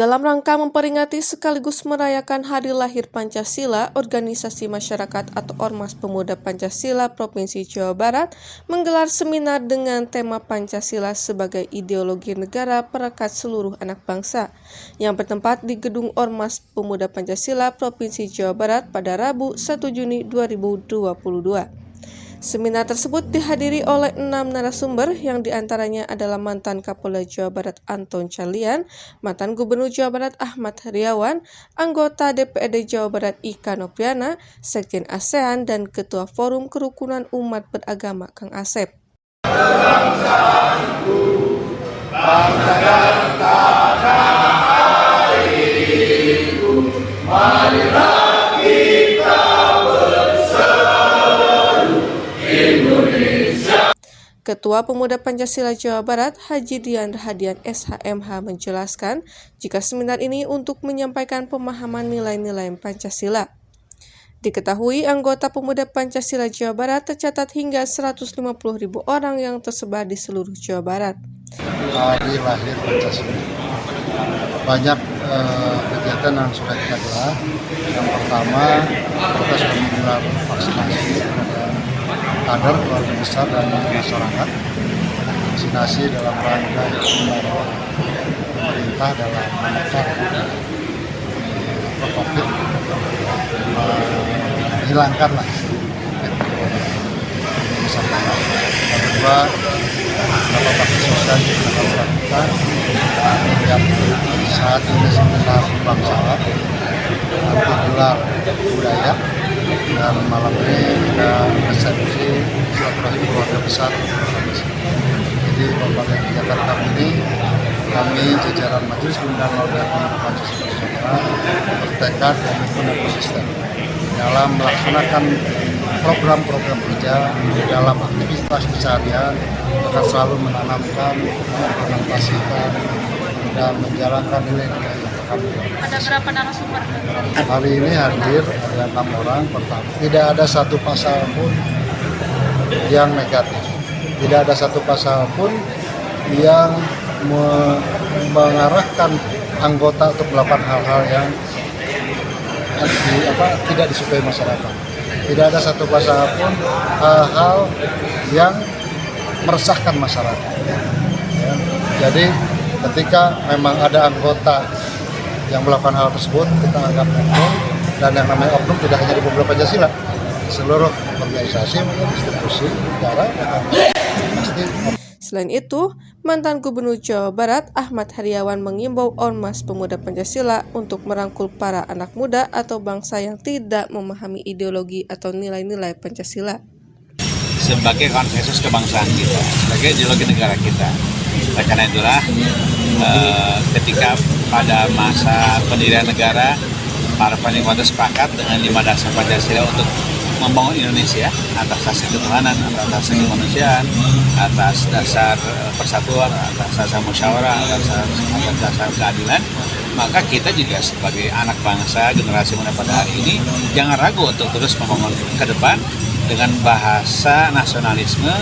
Dalam rangka memperingati sekaligus merayakan Hari Lahir Pancasila, Organisasi Masyarakat atau Ormas Pemuda Pancasila Provinsi Jawa Barat menggelar seminar dengan tema Pancasila sebagai ideologi negara perekat seluruh anak bangsa yang bertempat di Gedung Ormas Pemuda Pancasila Provinsi Jawa Barat pada Rabu 1 Juni 2022. Seminar tersebut dihadiri oleh 6 narasumber yang diantaranya adalah mantan Kapolda Jawa Barat Anton Carlyan, mantan Gubernur Jawa Barat Ahmad Heriawan, anggota DPRD Jawa Barat Ika Nopriana, Sekjen ASEAN, dan Ketua Forum Kerukunan Umat Beragama Kang Asep. Bangsaku, bangsa dan tanah airku, marilah kita berseru Indonesia. Ketua Pemuda Pancasila Jawa Barat Haji Dian Rahadian SHMH menjelaskan jika seminar ini untuk menyampaikan pemahaman nilai-nilai Pancasila. Diketahui anggota Pemuda Pancasila Jawa Barat tercatat hingga 150.000 orang yang tersebar di seluruh Jawa Barat. Hari lahir Pancasila. Banyak kegiatan yang sudah kita gelar. Yang pertama, kita sudah menggelar vaksinasi kepada kader, keluarga besar, dan masyarakat. Vaksinasi dalam rangka pemerintah dalam menekan COVID, menghilangkanlah Nusantara. Yang kedua, beberapa bakti sosial yang kita lakukan yang saat ini seminar bangsawan, nanti gelar budaya, dan malam ini ada resepsi silaturahmi keluarga besar. Jadi berbagai kegiatan kami ini, kami jajaran Majelis Pembinaan Organisasi Pancasila Nusantara bertekad komitmen dan konsisten dalam melaksanakan program-program kerja dalam aktivitas keseharian, akan selalu menanamkan, mengimplementasikan, dan menjalankan nilai-nilai yang kami. Ada berapa narasumber? Hari ini hadir ada 6 orang. Pertama, tidak ada satu pasal pun yang negatif, tidak ada satu pasal pun yang mengarahkan anggota untuk melakukan hal-hal yang tidak disukai masyarakat. Tidak ada satu pasal pun hal-hal yang meresahkan masyarakat. Ya. Jadi ketika memang ada anggota yang melakukan hal tersebut, kita anggap oknum, dan yang namanya oknum tidak hanya di Pemuda Pancasila, seluruh organisasi, institusi, negara, pasti. Selain itu, mantan Gubernur Jawa Barat Ahmad Heriawan mengimbau Ormas Pemuda Pancasila untuk merangkul para anak muda atau bangsa yang tidak memahami ideologi atau nilai-nilai Pancasila. Sebagai konsensus kebangsaan kita, sebagai ideologi negara kita. Oleh karena itulah, ketika pada masa pendirian negara, para founding fathers sepakat dengan 5 dasar Pancasila untuk membangun Indonesia atas dasar ketuhanan, atas dasar kemanusiaan, atas dasar persatuan, atas dasar musyawarah, atas dasar keadilan, maka kita juga sebagai anak bangsa generasi muda pada hari ini jangan ragu untuk terus membangun ke depan dengan bahasa nasionalisme,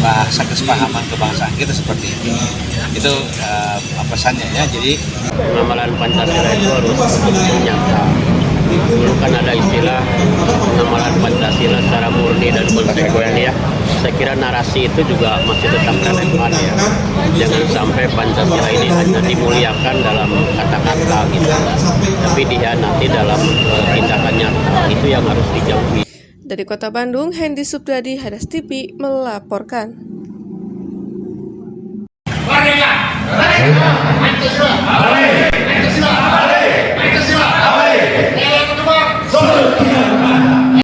bahasa kesepahaman kebangsaan kita seperti ini. Itu pesannya ya. Jadi pengamalan Pancasila itu harus nyata. Dulu kan ada istilah pengamalan Pancasila secara murni dan konsekuen ya. Saya kira narasi itu juga masih tetap relevan ya. Jangan sampai Pancasila ini hanya dimuliakan dalam kata-kata gitu, tapi dihianati dalam tindakan nyata. Itu yang harus dijauhi. Dari Kota Bandung, Hendy Subdadi, Hadas TV melaporkan. Merdeka! Merdeka! Pancasila!